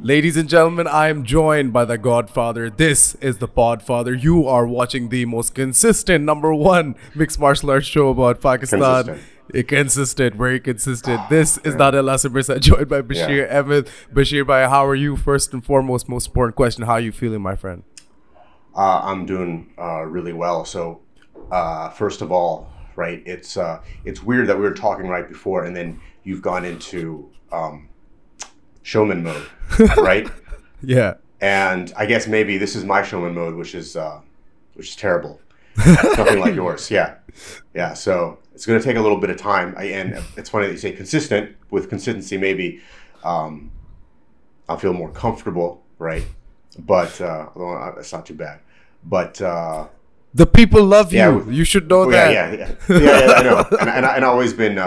Ladies and gentlemen, I am joined by the Godfather. This is the Podfather. You are watching the most consistent #1 mixed martial arts show about Pakistan. Consistent, very consistent. This is Daniyal Mirza, joined by Bashir Ahmed. Bashir, bhai, how are you? First and foremost, most important question: how are you feeling, my friend? I'm doing really well. So, first of all, right, it's weird that we were talking right before, and then you've gone into showman mode, right? Yeah. And I guess maybe this is my showman mode, which is terrible. Nothing like yours. Yeah. So it's going to take a little bit of time. And it's funny that you say consistent. With consistency, maybe I'll feel more comfortable, right? But it's not too bad. But the people love you. You should know that. Yeah. I know. And I've always been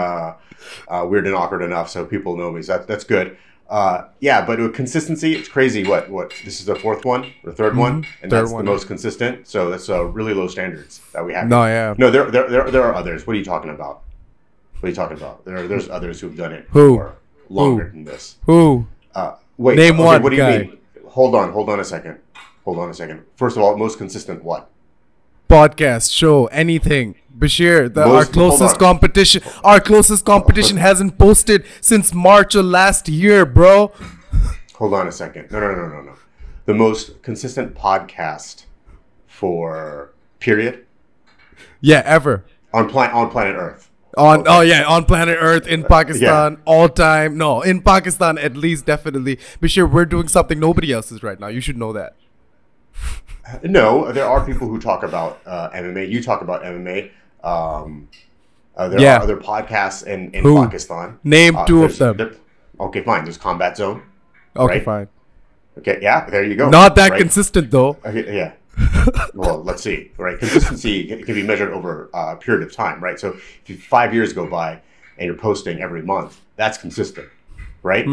weird and awkward enough, so people know me. So that's good. But with consistency, it's crazy. What? This is the fourth one or third one, and that's the most consistent. So that's really low standards that we have. No, there are others. What are you talking about? There's others who've done it for longer than this. Who? Wait. Name one. What do you mean? Hold on a second. First of all, most consistent what? Podcast, show, anything. Bashir, our closest competition hasn't posted since March of last year, bro. Hold on a second. No. The most consistent podcast for period? Yeah, ever. On planet Earth. On planet Earth, in Pakistan, all time. No, in Pakistan at least, definitely. Bashir, we're doing something nobody else is right now. You should know that. No, there are people who talk about MMA. You talk about MMA. There are other podcasts in Pakistan. Name two of them. Okay, fine. There's Combat Zone. Okay, right? fine. Okay, yeah, there you go. Not that consistent, though. Okay, yeah. Well, let's see. Right, consistency can be measured over a period of time, right? So if 5 years go by and you're posting every month, that's consistent, right?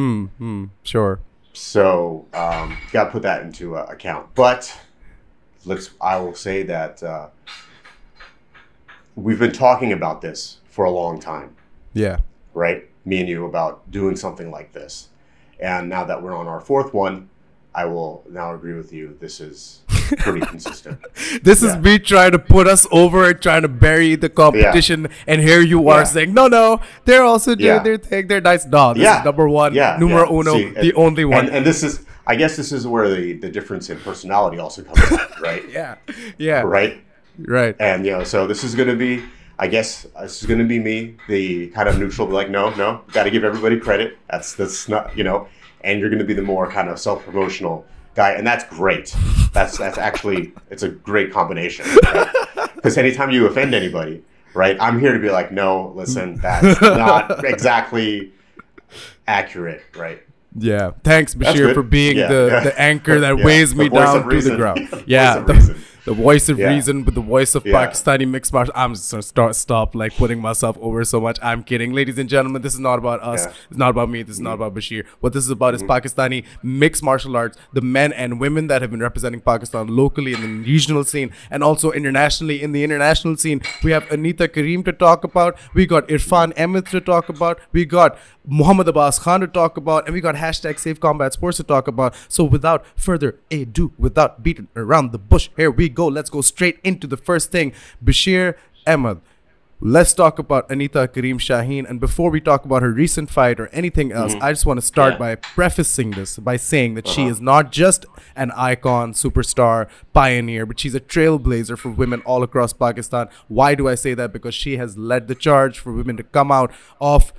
Sure. So you got to put that into account. But I will say that we've been talking about this for a long time. Yeah. Right? Me and you about doing something like this. And now that we're on our fourth one, I will now agree with you. This is pretty consistent. This is me trying to put us over and trying to bury the competition. And here you are saying, no, they're also doing their thing. They're nice. No, this is #1, numero uno, the only one. And this is, I guess this is where the difference in personality also comes in, right? Yeah. Right. And, so this is going to be, I guess, this is going to be me, the kind of neutral, like, no, got to give everybody credit. That's not, and you're going to be the more kind of self-promotional guy. And that's great. That's actually, it's a great combination. Because anytime you offend anybody, right, I'm here to be like, no, listen, that's not exactly accurate, right? Yeah. Thanks, Bashir, for being the anchor that weighs me down to the ground. The voice of reason, but the voice of Pakistani mixed martial. I'm just gonna stop like putting myself over so much. I'm kidding, ladies and gentlemen. This is not about us. It's not about me. This is not about Bashir. What this is about is Pakistani mixed martial arts. The men and women that have been representing Pakistan locally in the regional scene and also internationally in the international scene. We have Anita Karim to talk about. We got Irfan Ahmed to talk about. We got Muhammad Abbas Khan to talk about, and we got #SaveCombatSports to talk about. So without further ado, without beating around the bush, here we go. Let's go straight into the first thing. Bashir Ahmed, let's talk about Anita Karim Shaheen. And before we talk about her recent fight or anything else, I just want to start by prefacing this by saying that she is not just an icon, superstar, pioneer, but she's a trailblazer for women all across Pakistan. Why do I say that? Because she has led the charge for women to come out of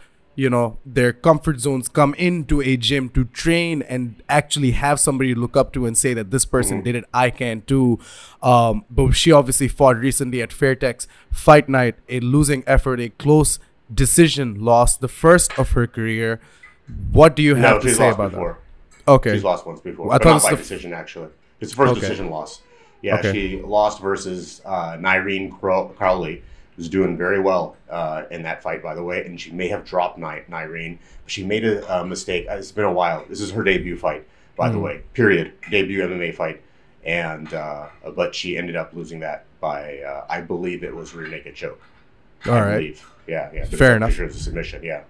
their comfort zones, come into a gym to train and actually have somebody to look up to and say that this person did it, I can too. But she obviously fought recently at Fairtex Fight Night, a losing effort, a close decision loss, the first of her career. What do you have to say about that? Okay. She's lost once before. I thought it was by decision, actually. It's the first decision loss. Yeah, she lost versus Nyreen Crowley, who's doing very well in that fight, by the way, and she may have dropped Nyreen. She made a mistake. It's been a while. This is her debut fight, by the way. Period. Debut MMA fight, and but she ended up losing that by I believe it was rear naked choke. All right. Believe. Yeah. Fair enough. Picture of the submission. Yeah.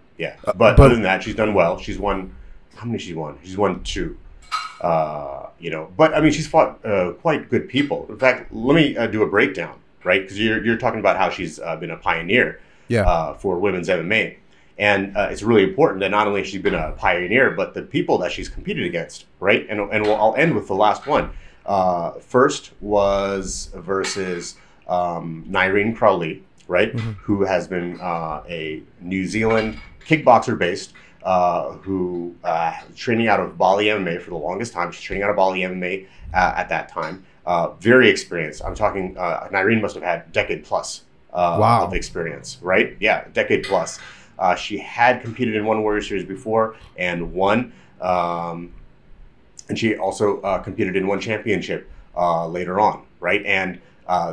But other than that, she's done well. She's won. How many she won? She's won 2. You know, but I mean, she's fought quite good people. In fact, let me do a breakdown, right? Because you're talking about how she's been a pioneer for women's MMA. And it's really important that not only has she been a pioneer, but the people that she's competed against, right? And I'll end with the last one. First was versus Nyreen Crowley, right? Who has been a New Zealand kickboxer based, who training out of Bali MMA for the longest time. She's training out of Bali MMA at that time. Very experienced. I'm talking, Nyreen must have had a decade plus of experience, right? Yeah, a decade plus. She had competed in One Warrior Series before and won. And she also competed in one championship later on, right? And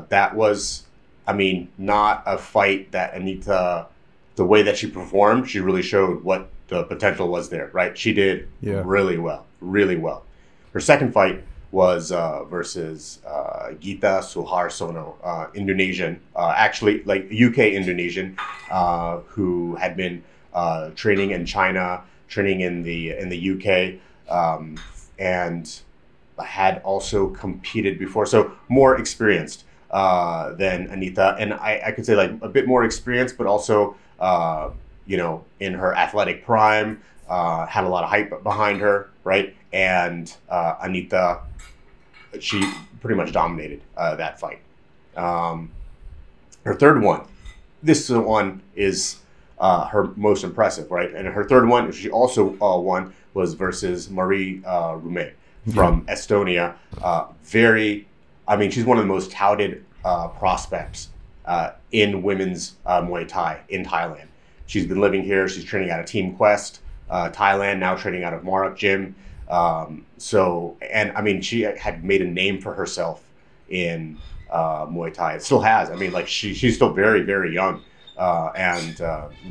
that was, I mean, not a fight that Anita, the way that she performed, she really showed what the potential was there, right? She did really well, really well. Her second fight was versus Gita Suharsono, Indonesian, actually like UK Indonesian, who had been training in China, training in the UK, and had also competed before, so more experienced than Anita, and I could say like a bit more experienced, but also you know, in her athletic prime, had a lot of hype behind her, right? And Anita, she pretty much dominated that fight. Her third one, this one is her most impressive, right? And her third one, she also won, was versus Marie Rume from Estonia. I mean, she's one of the most touted prospects in women's Muay Thai in Thailand. She's been living here. She's training out of Team Quest, Thailand, now training out of Marak Gym. So, and I mean, she had made a name for herself in Muay Thai. It still has. I mean, like she's still very, very young. And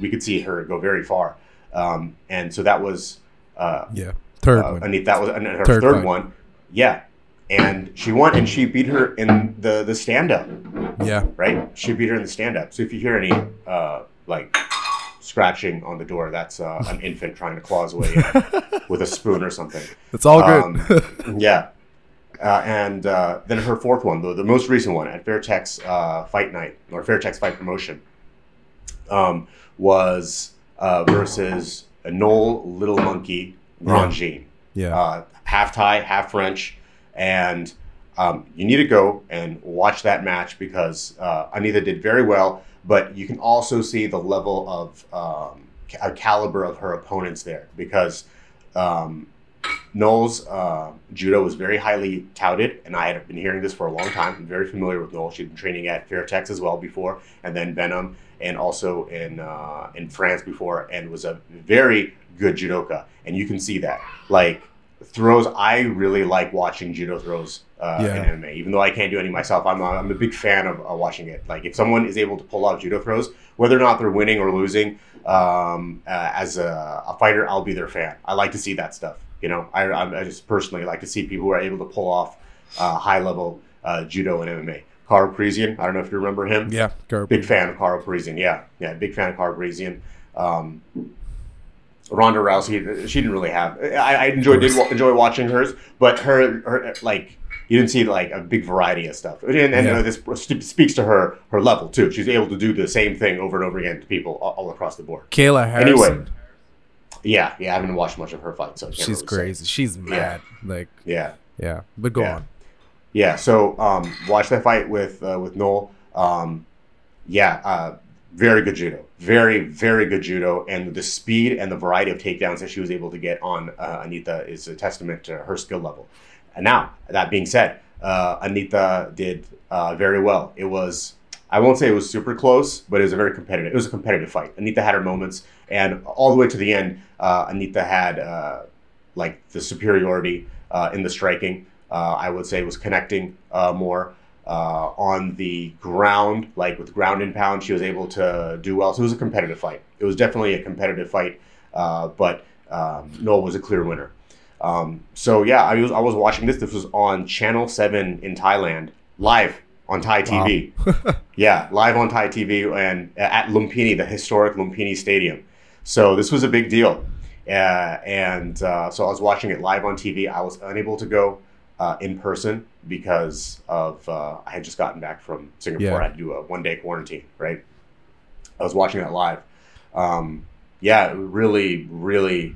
we could see her go very far. And so that was third one. Anita, that was her third one. Yeah. And she won, and she beat her in the stand-up. Yeah. Right? She beat her in the stand-up. So if you hear any, like, scratching on the door, that's an infant trying to claw his way in with a spoon or something. It's all good. Yeah. And then her fourth one, the most recent one, at Fairtex Fight Night, or Fairtex Fight Promotion, was versus Noel Little Monkey Grandjean. Half Thai, half French. And you need to go and watch that match because Anita did very well, but you can also see the level of caliber of her opponents there because Noel's judo was very highly touted, and I had been hearing this for a long time. I'm very familiar with Noel. She'd been training at Fairtex as well before, and then Benham, and also in France before, and was a very good judoka. And you can see that. Like, throws, I really like watching judo throws in MMA. Even though I can't do any myself, I'm a big fan of watching it. Like, if someone is able to pull off judo throws, whether or not they're winning or losing, as a fighter, I'll be their fan. I like to see that stuff. You know, I just personally like to see people who are able to pull off high-level judo and MMA. Karo Parisian, I don't know if you remember him. Yeah, big fan of Karo Parisian. Yeah, big fan of Karo Parisian. Ronda Rousey, she didn't really have. I did enjoy watching hers, but her like you didn't see like a big variety of stuff. And this speaks to her level too. She's able to do the same thing over and over again to people all across the board. Kayla Harrison. Anyway, yeah, I haven't watched much of her fights. So she's really crazy. She's mad. Like yeah. But go on. Yeah. So watch that fight with Noel. Very good judo. Very, very good judo. And the speed and the variety of takedowns that she was able to get on Anita is a testament to her skill level. And now, that being said, Anita did very well. It was, I won't say it was super close, but it was a competitive fight. Anita had her moments. And all the way to the end, Anita had like the superiority in the striking. I would say was connecting more. On the ground, like with ground and pound, she was able to do well. So it was a competitive fight. It was definitely a competitive fight, but Noel was a clear winner. So yeah, I was watching this. This was on Channel 7 in Thailand, live on Thai TV. Yeah, live on Thai TV and at Lumpini, the historic Lumpini Stadium. So this was a big deal. So I was watching it live on TV. I was unable to go in person because of I had just gotten back from Singapore. I had to do a 1-day quarantine, right? I was watching that live. Really, really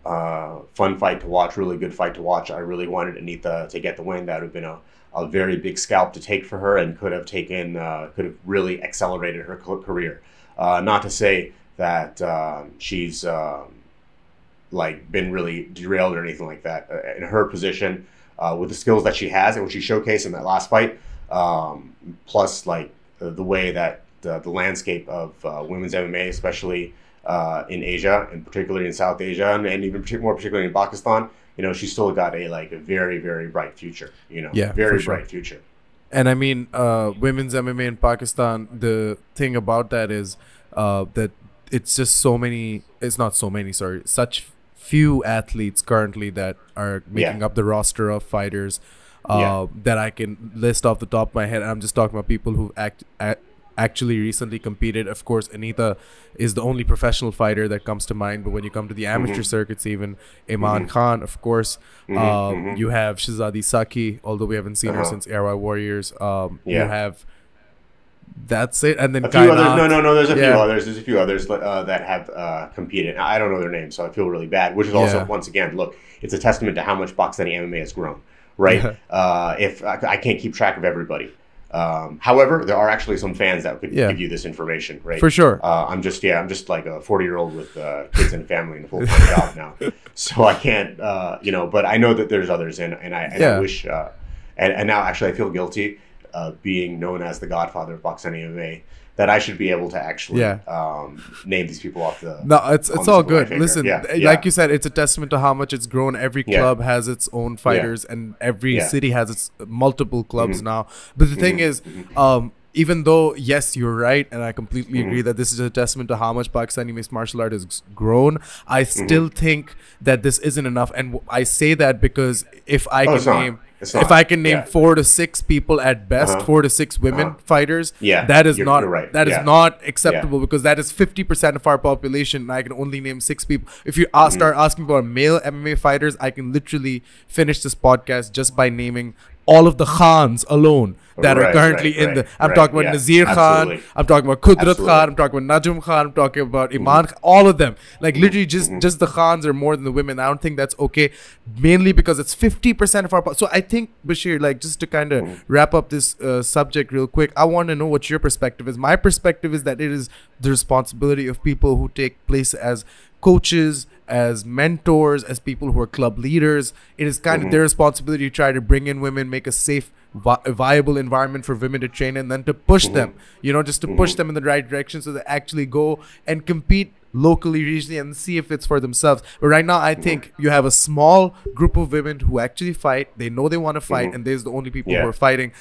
fun fight to watch, really good fight to watch. I really wanted Anita to get the win. That would have been a very big scalp to take for her, and could have really accelerated her career. Not to say that she's been really derailed or anything like that. In her position, with the skills that she has and what she showcased in that last fight, plus the way that the landscape of women's MMA, especially in Asia, and particularly in South Asia, and even more particularly in Pakistan, she's still got a very, very bright future. Very bright future. And I mean, women's MMA in Pakistan, the thing about that is that it's just such few athletes currently that are making up the roster of fighters that I can list off the top of my head. I'm just talking about people who actually recently competed. Of course, Anita is the only professional fighter that comes to mind, but when you come to the amateur circuits, even Irfan Khan, of course, you have Shahzadi Saki, although we haven't seen her since Airway Warriors. You have, that's it, and then a few others. No, there's a few others. There's a few others that have competed. I don't know their names, so I feel really bad, which is also, once again, look, it's a testament to how much Pakistani MMA has grown, right? If I can't keep track of everybody. However, there are actually some fans that could give you this information, right? For sure. I'm just like a 40-year-old with kids and family and a full-time job now, so I can't, but I know that there's others, and I wish, and now actually I feel guilty being known as the godfather of Pakistani MMA, that I should be able to actually name these people off the. No, it's all good. Listen, like you said, it's a testament to how much it's grown. Every club has its own fighters, and every city has its multiple clubs now. But the thing is, even though, yes, you're right, and I completely agree that this is a testament to how much Pakistani mixed martial art has grown, I still think that this isn't enough. And I say that because if I can name 4 to 6 people at best, 4 to 6 women fighters, that is not right. That is not acceptable, because that is 50% of our population, and I can only name 6 people. If you start asking about male MMA fighters, I can literally finish this podcast just by naming all of the Khans alone that are currently in the. I'm talking about Nasir Khan. I'm talking about Qudrat Khan. I'm talking about Najm Khan. I'm talking about Iman Khan. All of them. Like literally, just the Khans are more than the women. I don't think that's okay. Mainly because it's 50% of our. So I think, Bashir, just to kind of wrap up this subject real quick, I want to know what your perspective is. My perspective is that it is the responsibility of people who take place as coaches, as mentors, as people who are club leaders. It is kind of their responsibility to try to bring in women, make a safe, viable environment for women to train, and then to push them, just to push them in the right direction so they actually go and compete locally, regionally, and see if it's for themselves. But right now, I think you have a small group of women who actually fight. They know they want to fight, and there's the only people who are fighting.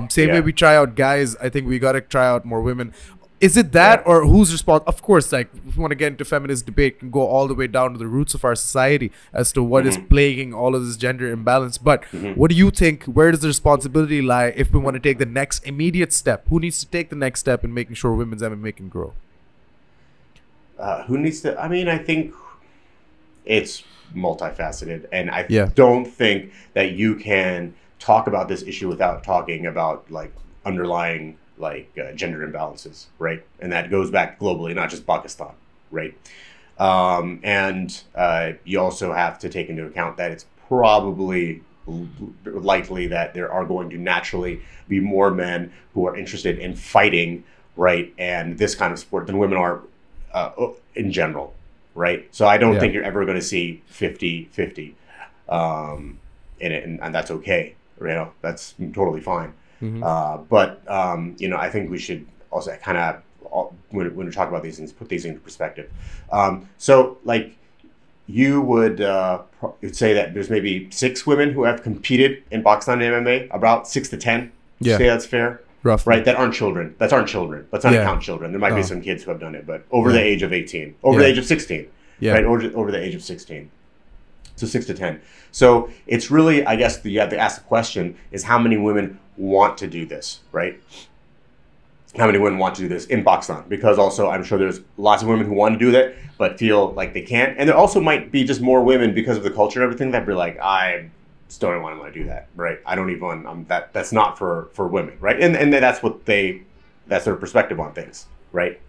Same way we try out guys, I think we got to try out more women. Is it that, or who's responsible? Of course, if we want to get into feminist debate, and go all the way down to the roots of our society as to what is plaguing all of this gender imbalance. But what do you think? Where does the responsibility lie if we want to take the next immediate step? Who needs to take the next step in making sure women's MMA can grow? Who needs to? I mean, I think it's multifaceted, and I don't think that you can talk about this issue without talking about underlying gender imbalances, right? And that goes back globally, not just Pakistan, right? And you also have to take into account that it's probably likely that there are going to naturally be more men who are interested in fighting, right, and this kind of sport than women are in general, right? So I don't think you're ever going to see 50-50 in it, and that's okay, that's totally fine. But I think we should also kind of, when we talk about these things, put these into perspective. So you would say that there's maybe 6 women who have competed in Pakistan MMA, about 6 to 10. Yeah. Say that's fair? Roughly. Right, that aren't children. Let's not count children. There might be some kids who have done it, but over the age of 18, over the age of 16, right? Over the age of 16. So 6 to 10. So it's really, I guess, you have to ask the question is how many women want to do this, right? how many women want to do this in Pakistan, because also I'm sure there's lots of women who want to do that but feel like they can't, and there also might be just more women because of the culture and everything that be like, I just don't want to do that, right? I don't even want that's not for women, right? And that's their perspective on things, right?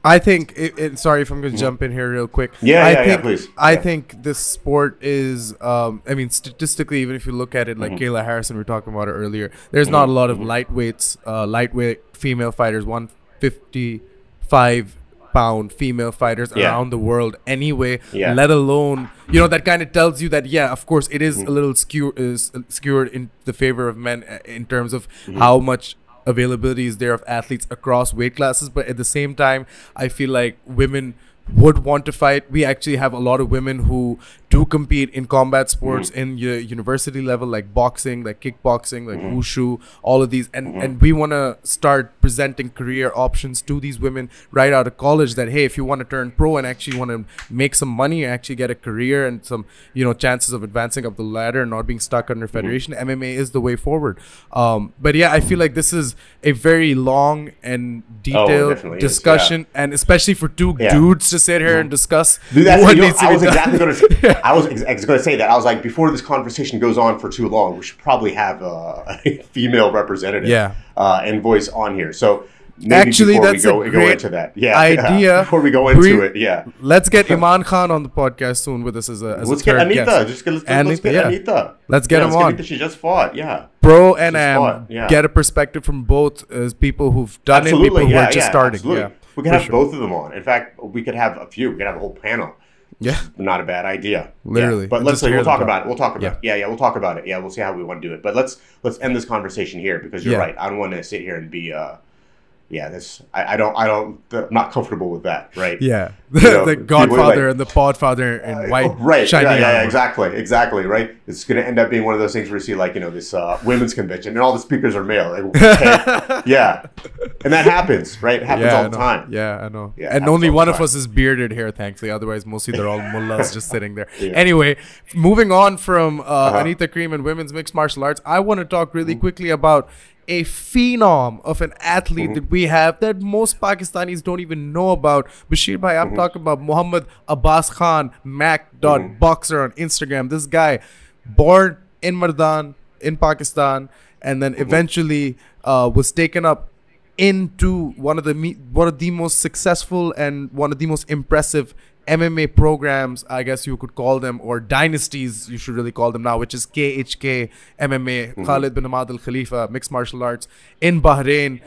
I think, sorry if I'm going to jump in here real quick. Please. I think this sport is, I mean, statistically, even if you look at it, like Kayla Harrison, we were talking about it earlier, there's not a lot of lightweight female fighters, 155-pound female fighters around the world anyway, let alone, you know, that kind of tells you that, yeah, of course, it is a little skewed in the favor of men in terms of how much availability is there of athletes across weight classes, but at the same time I feel like women would want to fight. We actually have a lot of women who do compete in combat sports in university level, like boxing, like kickboxing, like wushu, all of these, and we want to start presenting career options to these women right out of college, that hey, if you want to turn pro and actually want to make some money and actually get a career and some, you know, chances of advancing up the ladder and not being stuck under federation, MMA is the way forward. But yeah, I feel like this is a very long and detailed discussion, and especially for two dudes to sit here and discuss what needs to be done. I was going to say that. I was like, before this conversation goes on for too long, we should probably have a female representative and voice on here. So maybe actually, before that's we go into that idea. Before we go into it, let's get Iman Khan on the podcast soon with us as a let's get Anita. Let's get Anita. Let's get him on. She just fought. Pro and get a perspective from both as people who've done it, people who are just starting. Absolutely. We could have both of them on. In fact, we could have a few. We could have a whole panel. Yeah, not a bad idea. Literally, but let's say we'll talk about it. We'll talk about it. We'll talk about it. Yeah, we'll see how we want to do it. But let's end this conversation here, because you're right. I don't want to sit here and be I'm not comfortable with that, right? Yeah, the Godfather and the Podfather in white, right? Exactly, right. It's going to end up being one of those things where you see, like, you know, this women's convention and all the speakers are male. Like, and that happens, right? It happens all the time. Yeah, I know. Yeah, and only one of us is bearded here, thankfully. Otherwise, mostly they're all mullahs just sitting there. Anyway, moving on from Anita Karim and women's mixed martial arts, I want to talk really quickly about a phenom of an athlete that we have that most Pakistanis don't even know about. Bashir bhai, I'm talking about Muhammad Abbas Khan, Mac.boxer on Instagram. This guy, born in Mardan in Pakistan, and then eventually was taken up into one of the most successful and one of the most impressive MMA programs, I guess you could call them, or dynasties you should really call them now, which is KHK MMA, Khalid bin Ahmad Al Khalifa, mixed martial arts in Bahrain,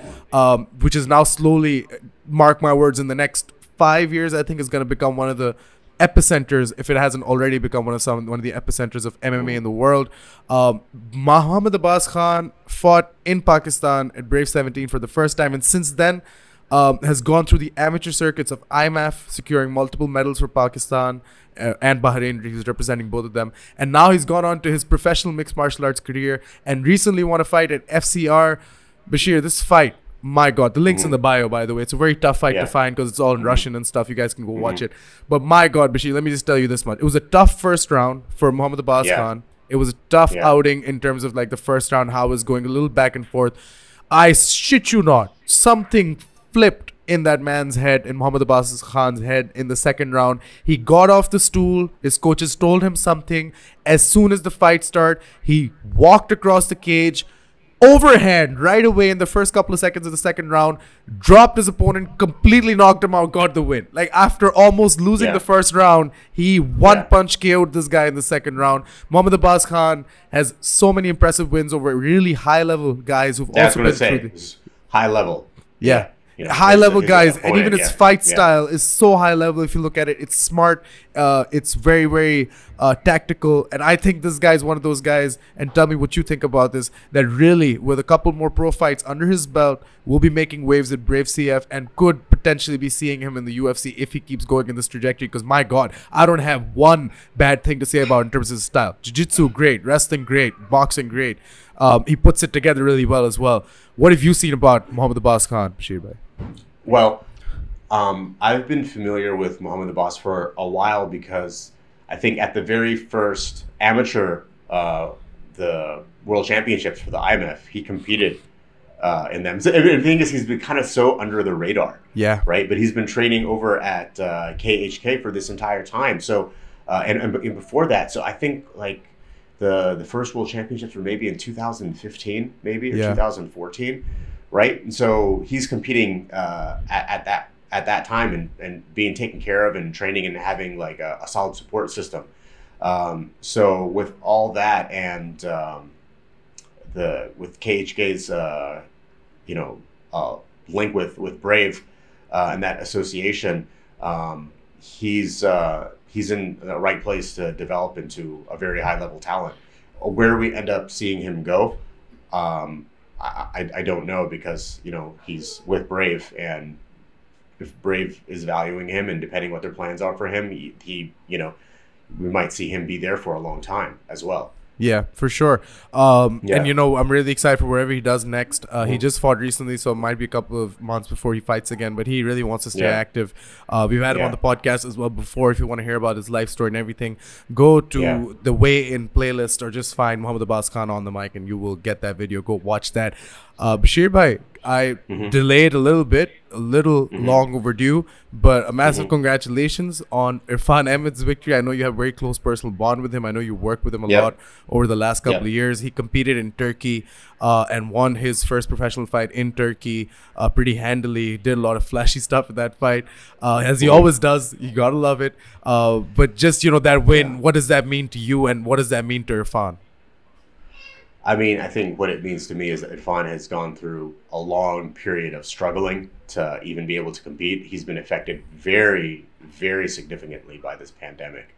which is now slowly, mark my words, in the next 5 years, I think is going to become one of the epicenters, if it hasn't already become one of the epicenters of MMA in the world. Muhammad Abbas Khan fought in Pakistan at Brave 17 for the first time, and since then has gone through the amateur circuits of IMAF, securing multiple medals for Pakistan and Bahrain. He's representing both of them. And now he's gone on to his professional mixed martial arts career and recently won a fight at FCR. Bashir, this fight, my God, the link's in the bio, by the way. It's a very tough fight to find because it's all in Russian and stuff. You guys can go watch it. But my God, Bashir, let me just tell you this much. It was a tough first round for Muhammad Abbas Khan. It was a tough outing in terms of like the first round, how it was going a little back and forth. I shit you not, something flipped in that man's head, in Muhammad Abbas Khan's head, in the second round. He got off the stool. His coaches told him something. As soon as the fight started, he walked across the cage, overhand right away in the first couple of seconds of the second round, dropped his opponent, completely knocked him out, got the win. Like, after almost losing the first round, he one-punch KO'd this guy in the second round. Muhammad Abbas Khan has so many impressive wins over really high-level guys who've also been through the high level. Yeah. You know, high level guys, and even its fight style is so high level. If you look at it, it's smart, it's very, very tactical, and I think this guy is one of those guys, and tell me what you think about this, that really, with a couple more pro fights under his belt, will be making waves at Brave CF and could potentially be seeing him in the UFC if he keeps going in this trajectory. Because my God, I don't have one bad thing to say about in terms of his style. Jiu-jitsu, great. Wrestling, great. Boxing, great. He puts it together really well as well. What have you seen about Muhammad Abbas Khan, Bashir bhai? Well, I've been familiar with Muhammad Abbas for a while because I think at the very first amateur the World Championships for the IMF. He competed in them. So, the thing is, he's been kind of so under the radar. Yeah. Right. But he's been training over at KHK for this entire time. So, and before that, so I think like the first World Championships were maybe in 2015, maybe, or 2014. Right. And so he's competing at that time and being taken care of and training and having like a solid support system. So with all that and with KHK's link with Brave and that association, he's in the right place to develop into a very high level talent. Where we end up seeing him go, I don't know, because he's with Brave, and if Brave is valuing him and depending what their plans are for him, he we might see him be there for a long time as well. Yeah, for sure. And I'm really excited for wherever he does next. He just fought recently, so it might be a couple of months before he fights again, but he really wants to stay active. We've had him on the podcast as well before. If you want to hear about his life story and everything, go to the Weigh In playlist or just find Muhammad Abbas Khan on the mic and you will get that video. Go watch that. Bashir bhai, I delayed a little bit, long overdue, but a massive congratulations on Irfan Ahmed's victory. I know you have a very close personal bond with him. I know you worked with him a lot over the last couple of years. He competed in Turkey and won his first professional fight in Turkey pretty handily. Did a lot of flashy stuff in that fight, as he always does. You gotta love it. But just, that win, what does that mean to you and what does that mean to Irfan? I mean, I think what it means to me is that Irfan has gone through a long period of struggling to even be able to compete. He's been affected very, very significantly by this pandemic.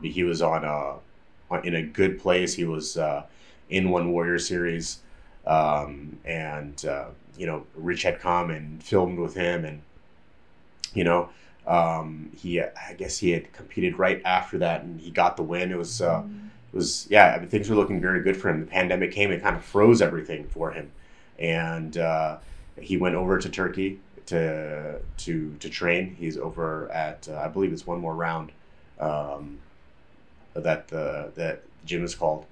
He was in a good place. He was in one Warrior Series, and Rich had come and filmed with him, and I guess he had competed right after that, and he got the win. It was things were looking very good for him. The pandemic came and kind of froze everything for him, and he went over to Turkey to train. He's over at I believe it's one more round that the gym is called.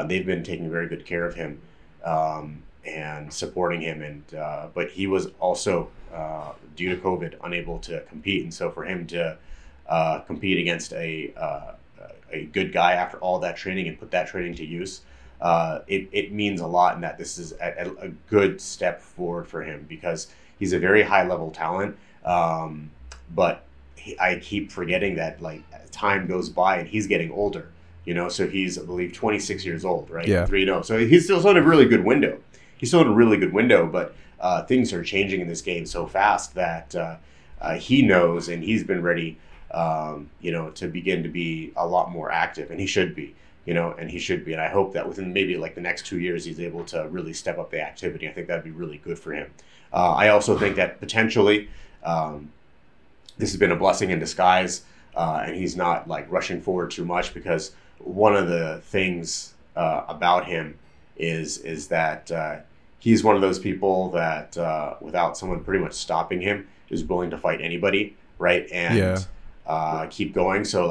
They've been taking very good care of him and supporting him, and but he was also due to COVID unable to compete, and so for him to compete against a good guy after all that training and put that training to use, it means a lot, and that this is a good step forward for him, because he's a very high level talent, but I keep forgetting that like time goes by and he's getting older, so he's, I believe, 26 years old, right? 3-0. So he's still in a really good window. But things are changing in this game so fast that he knows, and he's been ready to begin to be a lot more active, and he should be, and I hope that within maybe like the next 2 years, he's able to really step up the activity. I think that'd be really good for him. I also think that potentially, this has been a blessing in disguise, and he's not like rushing forward too much, because one of the things, about him is that, he's one of those people that, without someone pretty much stopping him, is willing to fight anybody. Right. And, keep going. So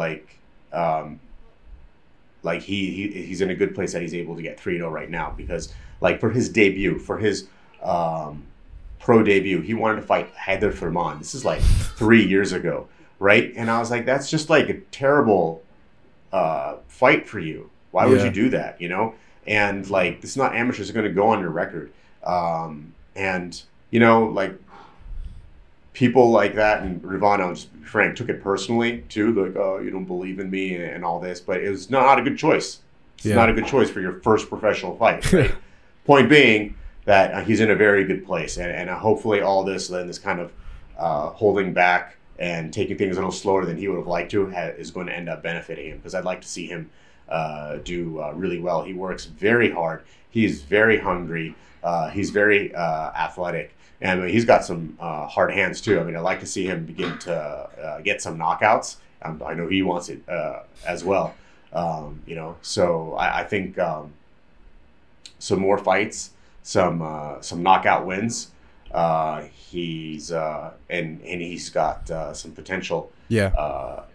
he's in a good place that he's able to get 3-0 right now, because like for his pro debut, he wanted to fight Haider Firman. This is like 3 years ago, right? And I was like, that's just like a terrible fight for you. Why would you do that? And like, it's not amateurs are going to go on your record, and like, people like that, and Irfan, I'll just be frank, took it personally too, like, oh, you don't believe in me and all this, but it was not a good choice. It's not a good choice for your first professional fight, right? Point being that he's in a very good place, and hopefully all this, then this kind of holding back and taking things a little slower than he would have liked to is going to end up benefiting him, because I'd like to see him do really well. He works very hard. He's very hungry. He's very athletic. And I mean, he's got some hard hands too. I mean, I'd like to see him begin to get some knockouts. I know he wants it as well. So I think some more fights, some knockout wins. He's and he's got some potential. For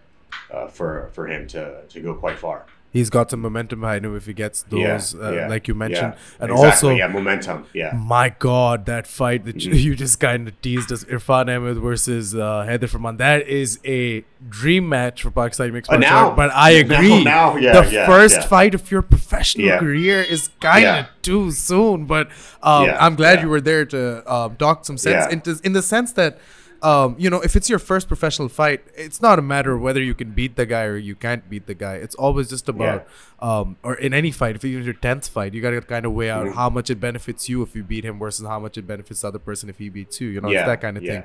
him to go quite far. He's got some momentum behind him if he gets those, like you mentioned. And exactly. Also, momentum. Yeah. My God, that fight that you just kind of teased us, Irfan Ahmed versus Haider Farman. That is a dream match for Pakistani mixed martial art. But I agree. The first fight of your professional career is kind of too soon. But I'm glad you were there to talk some sense in the sense that, you know, if it's your first professional fight, it's not a matter of whether you can beat the guy or you can't beat the guy. It's always just about, or in any fight, if it's your 10th fight, you got to kind of weigh out how much it benefits you if you beat him versus how much it benefits the other person if he beats you. You know, it's that kind of thing.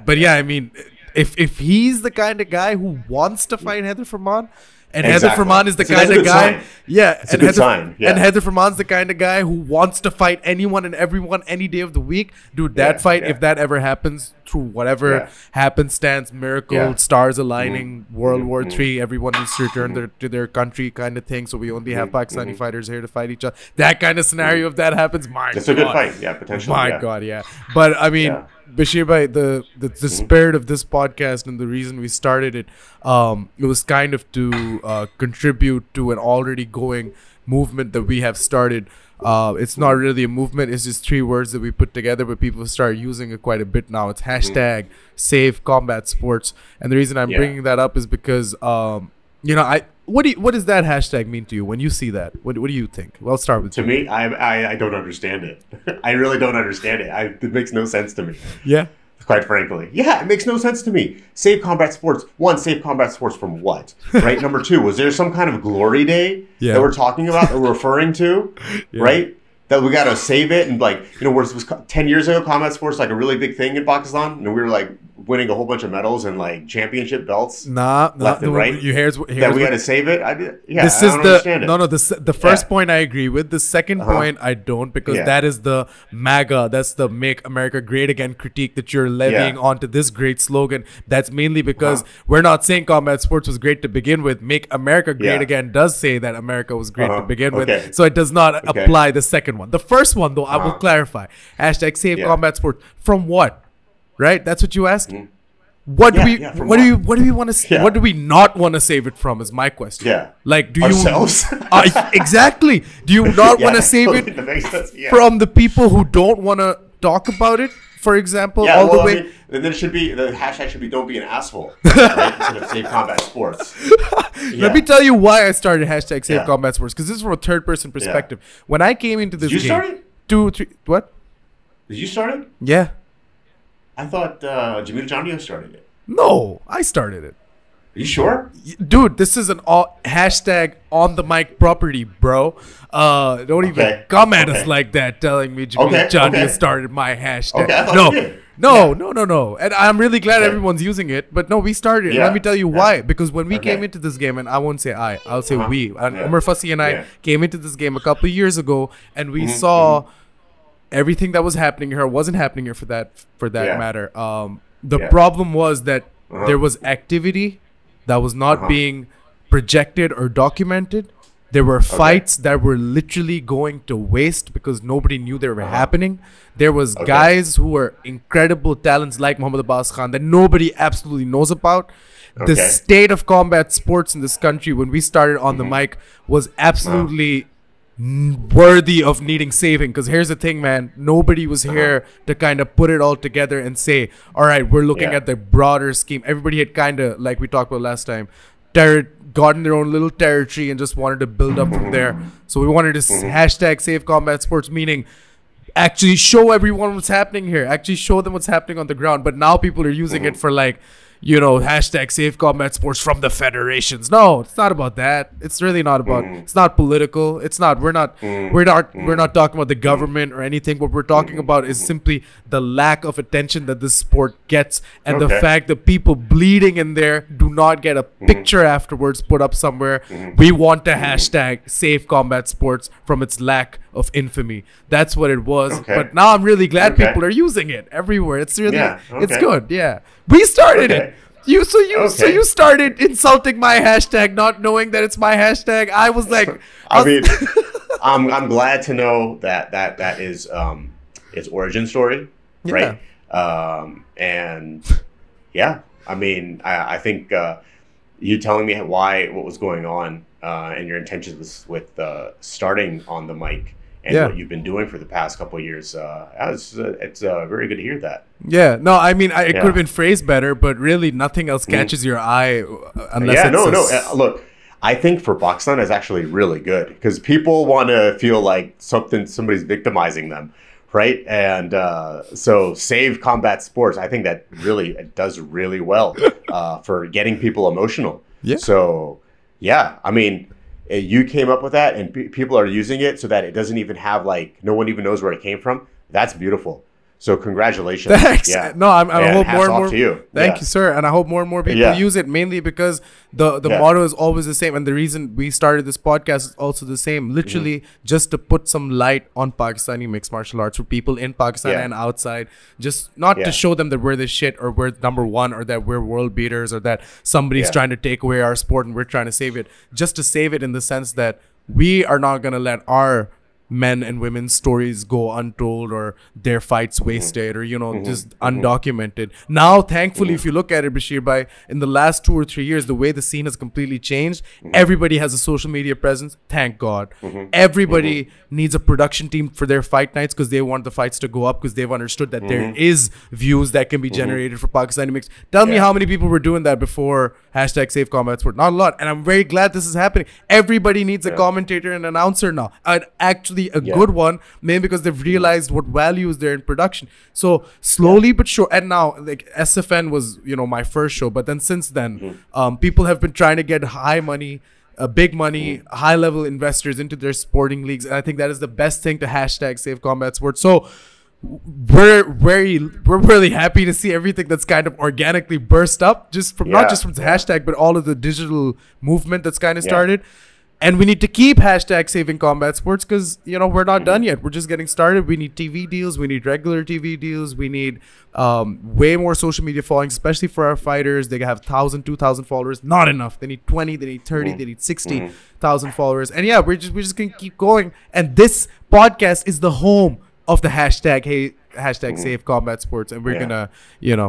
But yeah, I mean, if he's the kind of guy who wants to fight Haider Farman, and Haider Farman is the kind of guy, and Haider Farman's the kind of guy who wants to fight anyone and everyone any day of the week. Dude, that fight, if that ever happens through whatever happenstance, miracle, stars aligning, World War III, everyone needs to return to their country kind of thing. So we only have Pakistani fighters here to fight each other. That kind of scenario, if that happens, it's a good fight, potentially. My God, But I mean, Bashir bhai, the spirit of this podcast and the reason we started it, it was kind of to contribute to an already going movement that we have started. It's not really a movement, it's just 3 words that we put together, but people start using it quite a bit now. It's hashtag SaveCombatSports. And the reason I'm bringing that up is because, you know, what does that hashtag mean to you when you see that? What do you think? Well, I'll start with you. To me, I don't understand it. I really don't understand it. It makes no sense to me. Yeah. Quite frankly. Yeah, it makes no sense to me. Save Combat Sports. 1, Save Combat Sports from what? Right? Number 2, was there some kind of glory day that we're talking about, that we're referring to? Right? That we got to save it, and like, you know, was 10 years ago, combat sports like a really big thing in Pakistan, and we were like winning a whole bunch of medals and like championship belts. Left and right. Here's that we got to save it. The first point I agree with. The second point I don't, because that is the MAGA. That's the Make America Great Again critique that you're levying onto this great slogan. That's mainly because we're not saying combat sports was great to begin with. Make America Great Again does say that America was great to begin with, so it does not apply the second one. The first one, though, I will clarify. Hashtag Save Combat Sports. From what? Right? That's what you asked? What do we want to what do we not want to save it from is my question. Like, do ourselves? Exactly. Do you not want to save it from the people who don't want to talk about it? For example, the way. I mean, then it should be, the hashtag should be "Don't be an asshole," right? Instead of Save Combat Sports. Let me tell you why I started hashtag Save Combat Sports, because this is from a third-person perspective. When I came into this game, start it? 2, 3, what? Did you start it? Yeah. I thought Jamil Jandio started it. No, I started it. Are you sure? Dude, this is an hashtag on the mic property, bro. Don't even come at us like that, telling me Jamil Jandio started my hashtag. I thought you did. No. And I'm really glad everyone's using it. But no, we started it. Let me tell you why. Because when we came into this game, and I won't say I'll say we. And Umer, Fasie, and I came into this game a couple of years ago, and we saw everything that was happening here wasn't happening here for that matter. The problem was that there was activity that was not being projected or documented. There were fights that were literally going to waste because nobody knew they were happening. There was guys who were incredible talents like Muhammad Abbas Khan that nobody absolutely knows about. The state of combat sports in this country when we started on the mic was absolutely worthy of needing saving. Because here's the thing, man, nobody was here to kind of put it all together and say, all right, we're looking at the broader scheme. Everybody had kind of, like we talked about last time, gotten their own little territory and just wanted to build up from there. So we wanted to hashtag Save Combat Sports, meaning actually show everyone what's happening here, actually show them what's happening on the ground. But now people are using it for, like, you know, hashtag Save Combat Sports from the federations. No, it's not about that. It's really not about. It's not political. It's not. We're not talking about the government or anything. What we're talking about is simply the lack of attention that this sport gets, and the fact that people bleeding in there do not get a picture afterwards put up somewhere. We want to hashtag Save Combat Sports from its lack of infamy. That's what it was. But now I'm really glad people are using it everywhere. It's really it's good. Yeah. We started it. You started insulting my hashtag, not knowing that it's my hashtag. I was like, I mean, I'm glad to know that is its origin story, right? And I mean, I think you telling me what was going on and your intentions with starting on the mic and what you've been doing for the past couple of years. It's very good to hear that. Yeah, no, I mean, it could have been phrased better, but really nothing else catches your eye unless look, I think for Pakistan is actually really good because people want to feel like somebody's victimizing them, right? And so SaveCombatSports, I think that really it does really well for getting people emotional. Yeah. So yeah, I mean, you came up with that, and people are using it so that it doesn't even have no one even knows where it came from. That's beautiful. So congratulations. Thanks. Yeah. No, I hope more and more. To you. Thank you, sir. And I hope more and more people use it, mainly because the motto is always the same. And the reason we started this podcast is also the same. Literally just to put some light on Pakistani mixed martial arts for people in Pakistan and outside. Just not to show them that we're the shit or we're number one or that we're world beaters or that somebody's trying to take away our sport and we're trying to save it. Just to save it in the sense that we are not going to let our men and women's stories go untold or their fights wasted or just undocumented. Now thankfully if you look at it, Bashir, in the last 2 or 3 years, the way the scene has completely changed. Everybody has a social media presence, thank God. Everybody needs a production team for their fight nights because they want the fights to go up because they've understood that there is views that can be generated for Pakistani mix. Tell me how many people were doing that before #SaveCombatSports? Not a lot. And I'm very glad this is happening. Everybody needs a commentator and announcer now. Actually a good one, mainly because they've realized what value is there in production. So slowly but sure, and now like SFN was my first show, but then since then people have been trying to get big money, high level investors into their sporting leagues, and I think that is the best thing to #SaveCombatSports. So we're really happy to see everything that's kind of organically burst up not just from the hashtag, but all of the digital movement that's kind of started. And we need to keep #SavingCombatSports because, we're not done yet. We're just getting started. We need TV deals. We need regular TV deals. We need way more social media following, especially for our fighters. They have 1,000, 2,000 followers. Not enough. They need 20. They need 30. They need 60,000 followers. And we're just going to keep going. And this podcast is the home of the hashtag, #SaveCombatSports. And we're going to,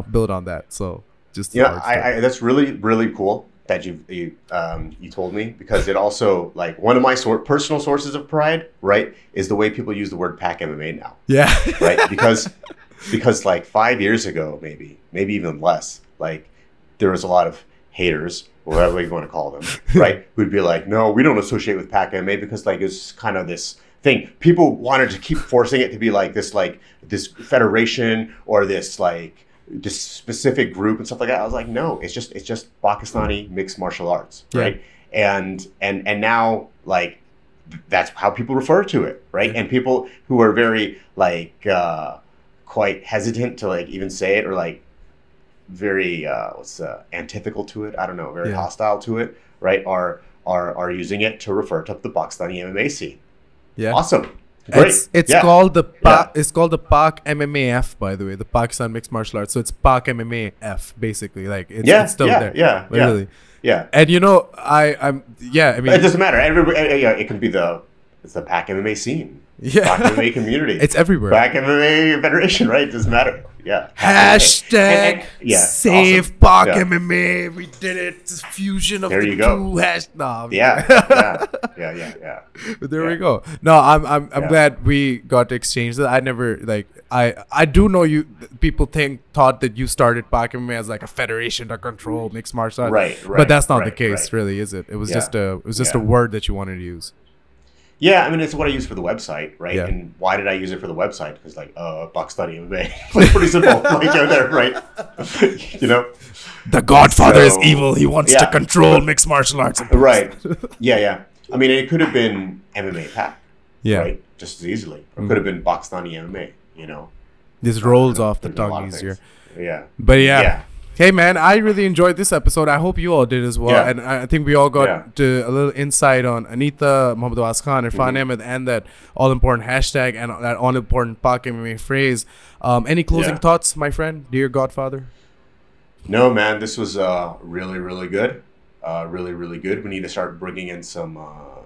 build on that. So just that's really, really cool that you told me, because it also, like, one of my personal sources of pride, right, is the way people use the word PAKMMA now. Yeah. Right? Because like 5 years ago, maybe even less, like there was a lot of haters, or whatever you want to call them, right, who'd be like, no, we don't associate with PAKMMA because like it's kind of this thing. People wanted to keep forcing it to be like this federation or this specific group and stuff like that. I was like, no, it's just Pakistani mixed martial arts, right? And now, like, that's how people refer to it, right? And people who are very quite hesitant to like even say it, or like very antithetical to it, I don't know, very hostile to it, right, are using it to refer to the Pakistani MMA scene. Awesome. Great. It's called the PAKMMA, by the way, the Pakistan Mixed Martial Arts. So it's PAKMMA basically, like it's still there. Literally. Yeah. And I mean, it doesn't matter. It can be it's the PAKMMA scene. Yeah. PAKMMA community. It's everywhere. PAKMMA Federation, right? It doesn't matter. Yeah. Hashtag save PAKMMA. We did it. It's a fusion of there the you go. two hashtags. Yeah. But there we go. No, I'm glad we got to exchange that. I never I do know people thought that you started PAKMMA as like a federation to control mixed martial arts. Right. But that's not the case, really, is it? It was just a word that you wanted to use. Yeah, I mean, it's what I use for the website, right? Yeah. And why did I use it for the website? Because, like, Pakistani MMA. Like, pretty simple. Like, you're there, right? The Godfather is evil. He wants to control mixed martial arts. Right. Yeah. I mean, it could have been MMA Pak. Yeah. Right? Just as easily. Or it could have been Pakistani MMA, This rolls off the tongue easier. Yeah. But hey, man, I really enjoyed this episode. I hope you all did as well. Yeah. And I think we all got a little insight on Anita, Muhammad Abbas Khan, Irfan Ahmed, and that all-important hashtag and that all-important PAKMMA phrase. Any closing thoughts, my friend, dear Godfather? No, man, this was really, really good. Really, really good. We need to start bringing in some more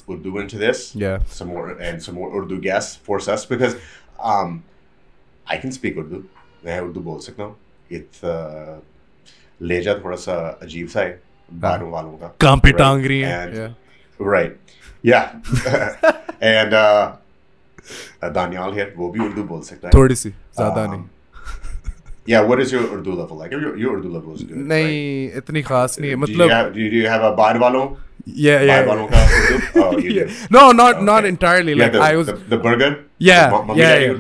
Urdu into this. Yeah. Some more Urdu guests force us, because I can speak Urdu. मैं उर्दू बोल सकता हूँ. लहजा थोड़ा सा अजीब सा है, बाहरों वालों का. काम पे टांग रही हैं. Right. Yeah. And Daniyal here, वो भी उर्दू बोल सकता है. थोड़ी सी, ज़्यादा नहीं. Yeah, what is your Urdu level like? Your Urdu level is good. नहीं, right? इतनी खास नहीं है. मतलब do you have a बाहर वालों? Yeah. बाहर वालों का Urdu? Oh, you do. No, not entirely. Like I was the burger. Yeah,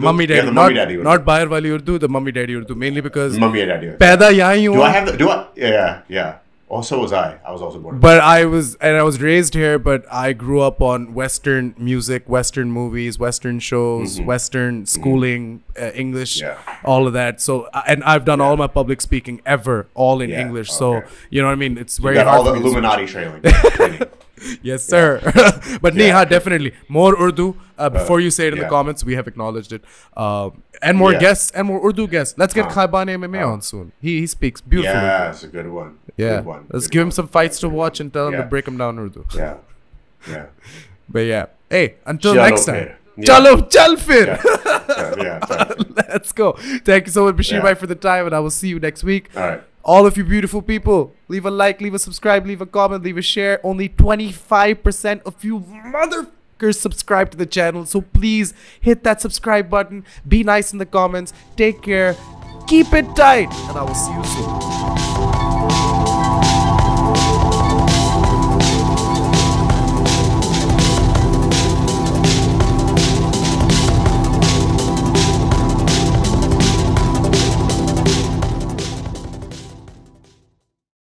mummy daddy. Not बाहर वाली Urdu, the mummy daddy Urdu, mainly because mummy daddy. पैदा यहाँ ही हुआ. Do I? Yeah. Also was I. I was also born. But I was raised here, but I grew up on Western music, Western movies, Western shows, Western schooling, English, all of that. So, and I've done all my public speaking ever, all in English. So, you know what I mean? It's very hard. All the Illuminati training. Yes, sir. But Neha, definitely more Urdu. Before you say it in the comments, we have acknowledged it. And more guests, and more Urdu guests. Let's get Khaibane MMA on soon. He speaks beautiful. Yeah, Urdu. it's a good one. Yeah, good one. Let's give him some fights to watch and tell him to break him down Urdu. Yeah. But yeah, hey, until next time. Chalo, chal fir. Yeah. Let's go. Thank you so much, Bashir bhai, for the time, and I will see you next week. All right. All of you beautiful people, leave a like, leave a subscribe, leave a comment, leave a share. Only 25% of you motherfuckers subscribe to the channel. So please hit that subscribe button. Be nice in the comments. Take care. Keep it tight. And I will see you soon.